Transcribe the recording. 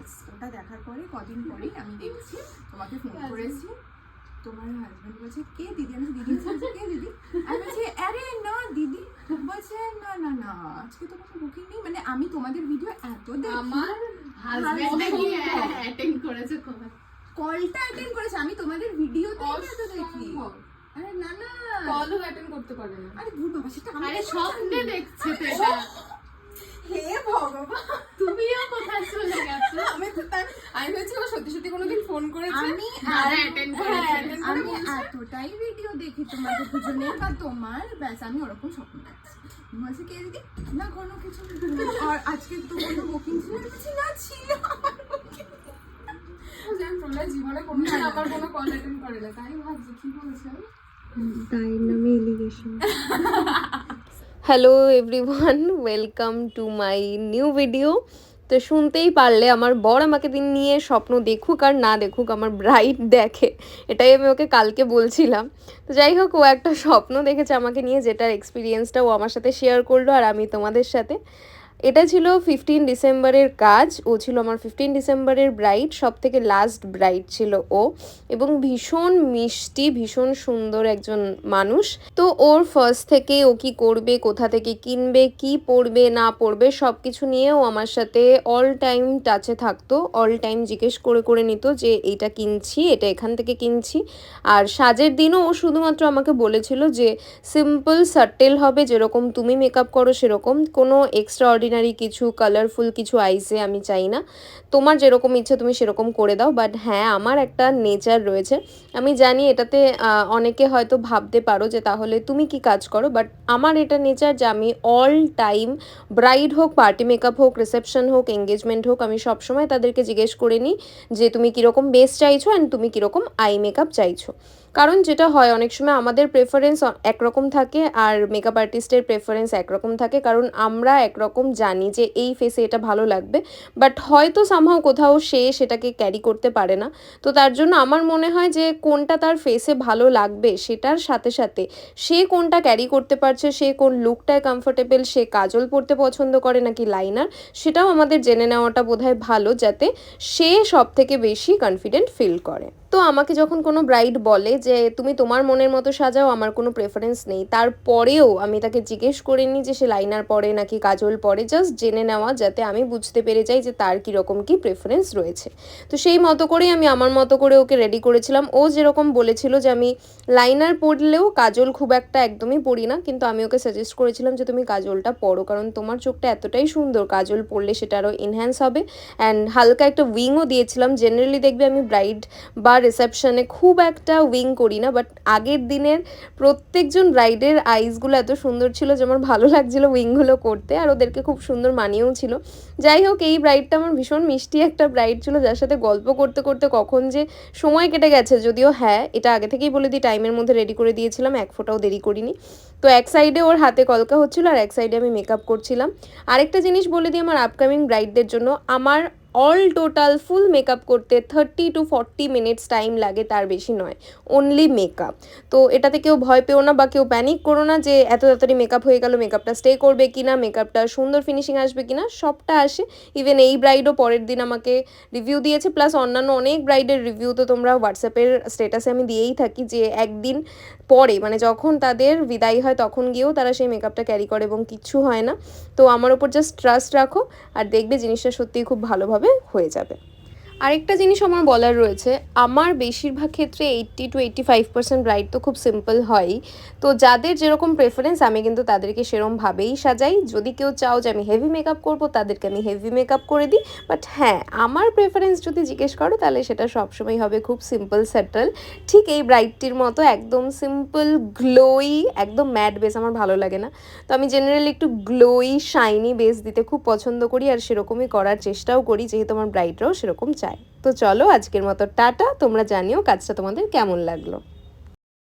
ব্যাস ওটা দেখার পরে কদিন পরেই আমি দেখছি তোমাকে ফোন করেছি, তোমার হাজবেন্ড বলছে কে দিদি, আমি দিদি কে দিদি, আমি বলছি আরে না দিদি, বলছে না না না আজকে তো কোনো বুকিং নেই, মানে আমি তোমাদের ভিডিও এত দেখি, আমার হাজবেন্ড অ্যাটেন্ড করেছে কলটা অ্যাটেন্ড করেছে, আমি তোমাদের ভিডিওতে এত দেখি। আরে না না কলও অ্যাটেন্ড করতে পারে না। আরে ভুল বাবা, সেটা আমি আরে স্বপ্নে দেখছে তো এটা। হে ভগবান, তুমিও কোথায় চলে গেছো? আমি ভেবেছি ও সত্যি সত্যি কোনোদিন ফোন করেছে, যারা অ্যাটেন্ড করেছে আমি এতটাই ভিডিও দেখি তোমাদের দুজনের বা তোমার, ব্যাস আমি ওরকম স্বপ্ন দেখছি। বলছে কে দিদি, না কোনো কিছু, আর আজকে তো কোনো বুকিং ছিল, না ছিল আমার booking। তোমরা জীবনে কোনোদিন আমার কোনো কল অ্যাটেন্ড করে না, তাই ভাবছি কি বলছো। তাই নামে allegation. Hello everyone, welcome to my new video. তো শুনতেই পারলে আমার বর আমাকে দিন নিয়ে স্বপ্ন দেখুক আর না দেখুক, আমার ব্রাইড দেখে, এটাই আমি ওকে কালকে বলছিলাম। তো যাই হোক, ও একটা স্বপ্ন দেখেছে আমাকে নিয়ে, যেটার এক্সপিরিয়েন্সটা ও আমার সাথে শেয়ার করলো আর আমি তোমাদের সাথে। এটা ছিল 15 ডিসেম্বরের কাজ, ও ছিল আমার 15 ডিসেম্বরের ব্রাইড, সব থেকে লাস্ট ব্রাইড ছিল ও, এবং ভীষণ মিষ্টি ভীষণ সুন্দর একজন মানুষ। তো ওর ফার্স্ট থেকে ও কি করবে, কোথা থেকে কিনবে, কি পরবে না পরবে সব কিছু নিয়ে ও আমার সাথে অল টাইম টাচে থাকতো, অল টাইম জিজ্ঞেস করে করে নিত যে এইটা কিনছি, এটা এখান থেকে কিনছি। আর সাজের দিনও ও শুধুমাত্র আমাকে বলেছিল যে সিম্পল সাটেল হবে, যেরকম তুমি মেকআপ করো সেরকম, কোনো এক্সট্রা কিছু কালারফুল কিছু আইসে আমি চাই না, তোমার যেরকম ইচ্ছে তুমি সেরকম করে দাও। বাট হ্যাঁ, আমার একটা নেচার রয়েছে, আমি জানি এটাতে অনেকে হয়তো ভাবতে পারো যে তাহলে তুমি কি কাজ করো, বাট আমার এটা নেচার যে আমি অল টাইম ব্রাইড হোক, পার্টি মেকআপ হোক, রিসেপশন হোক, এঙ্গেজমেন্ট হোক, আমি সবসময় তাদেরকে জিজ্ঞেস করে নিই যে তুমি কীরকম বেস চাইছো অ্যান্ড তুমি কীরকম আই মেকআপ চাইছো। কারণ যেটা হয় অনেক সময় আমাদের প্রেফারেন্স একরকম থাকে আর মেকআপ আর্টিস্টের প্রেফারেন্স একরকম থাকে, কারণ আমরা একরকম জানি যে এই ফেসে এটা ভালো লাগবে, বাট হয়তো সামহাও কোথাও সে সেটাকে ক্যারি করতে পারে না। তো তার জন্য আমার মনে হয় যে কোনটা তার ফেসে ভালো লাগবে সেটার সাথে সাথে সে কোনটা ক্যারি করতে পারছে, সে কোন লুকটায় কমফোর্টেবল, সে কাজল পরতে পছন্দ করে নাকি লাইনার, সেটাও আমাদের জেনে নেওয়াটা বোধহয় ভালো, যাতে সে সব থেকে বেশি কনফিডেন্ট ফিল করে। তো আমাকে যখন কোনো ব্রাইড বলে যে তুমি তোমার মনের মতো সাজাও, আমার কোনো প্রেফারেন্স নেই, তারপরেও আমি তাকে জিজ্ঞেস করে নিই যে সে লাইনার পরে নাকি কাজল পরে, জাস্ট জেনে নেওয়া, যাতে আমি বুঝতে পেরে যাই যে তার কীরকম কী প্রেফারেন্স রয়েছে। তো সেই মতো করেই আমি আমার মতো করে ওকে রেডি করেছিলাম। ও যেরকম বলেছিল যে আমি লাইনার পরলেও কাজল খুব একটা একদমই পরি না, কিন্তু আমি ওকে সাজেস্ট করেছিলাম যে তুমি কাজলটা পরো, কারণ তোমার চোখটা এতটাই সুন্দর, কাজল পরলে সেটা আরও এনহ্যান্স হবে। অ্যান্ড হালকা একটা উইংও দিয়েছিলাম। জেনারেলি দেখবে আমি ব্রাইড বা রিসেপশনে খুব একটা উইং করি না, বাট আগের দিনের প্রত্যেকজন ব্রাইডের আইসগুলো এত সুন্দর ছিল যে আমার ভালো লাগছিলো উইংগুলো করতে, আর ওদেরকে খুব সুন্দর মানিয়েও ছিল। যাই হোক, এই ব্রাইডটা আমার ভীষণ মিষ্টি একটা ব্রাইড ছিল, যার সাথে গল্প করতে করতে কখন যে সময় কেটে গেছে। যদিও হ্যাঁ, এটা আগে থেকেই বলে দিই, টাইমের মধ্যে রেডি করে দিয়েছিলাম, এক ফোঁটাও দেরি করিনি। তো এক সাইডে ওর হাতে কলকা হচ্ছিলো আর এক সাইডে আমি মেকআপ করছিলাম। আরেকটা জিনিস বলে দিই আমার আপকামিং ব্রাইডদের জন্য, আমার অল টোটাল ফুল মেকআপ করতে 30 to 40 মিনিটস টাইম লাগে, তার বেশি নয়, অনলি মেকআপ। তো এটাতে কেউ ভয় পেও না বা কেউ প্যানিক করো না যে এত তাড়াতাড়ি মেকআপ হয়ে গেল, মেকআপটা স্টে করবে কিনা, মেকআপটা সুন্দর ফিনিশিং আসবে কিনা, সবটা আসে। ইভেন এই ব্রাইডও পরের দিন আমাকে রিভিউ দিয়েছে, প্লাস অন্যান্য অনেক ব্রাইডের রিভিউ তো তোমরা হোয়াটসঅ্যাপের স্ট্যাটাসে আমি দিয়েই থাকি, যে একদিন পরে মানে যখন তাদের বিদায় হয় তখন গিয়েও তারা সেই মেকআপটা ক্যারি করে এবং কিচ্ছু হয় না। তো আমার ওপর জাস্ট ট্রাস্ট রাখো আর দেখবে জিনিসটা সত্যিই খুব ভালোভাবে হয়ে যাবে। আরেকটা জিনিস আমার বলার রয়েছে, আমার বেশিরভাগ ক্ষেত্রে 80 to 85% ব্রাইড তো খুব সিম্পল হয়ই। তো যাদের যেরকম প্রেফারেন্স আমি কিন্তু তাদেরকে সেরমভাবেই সাজাই। যদি কেউ চাও যে আমি হেভি মেকআপ করবো, তাদেরকে আমি হেভি মেকআপ করে দিই। বাট হ্যাঁ, আমার প্রেফারেন্স যদি জিজ্ঞেস করো তাহলে সেটা সবসময় হবে খুব সিম্পল স্যাটেল, ঠিক এই ব্রাইডটির মতো একদম সিম্পল গ্লোই, একদম ম্যাট বেস আমার ভালো লাগে না। তো আমি জেনারেলি একটু গ্লোই শাইনি বেস দিতে খুব পছন্দ করি, আর সেরকমই করার চেষ্টাও করি, যেহেতু আমার ব্রাইডরাও সেরকম চায়। তো চলো আজকের মতো টাটা, তোমরা জানিও কাজটা তোমাদের কেমন লাগলো।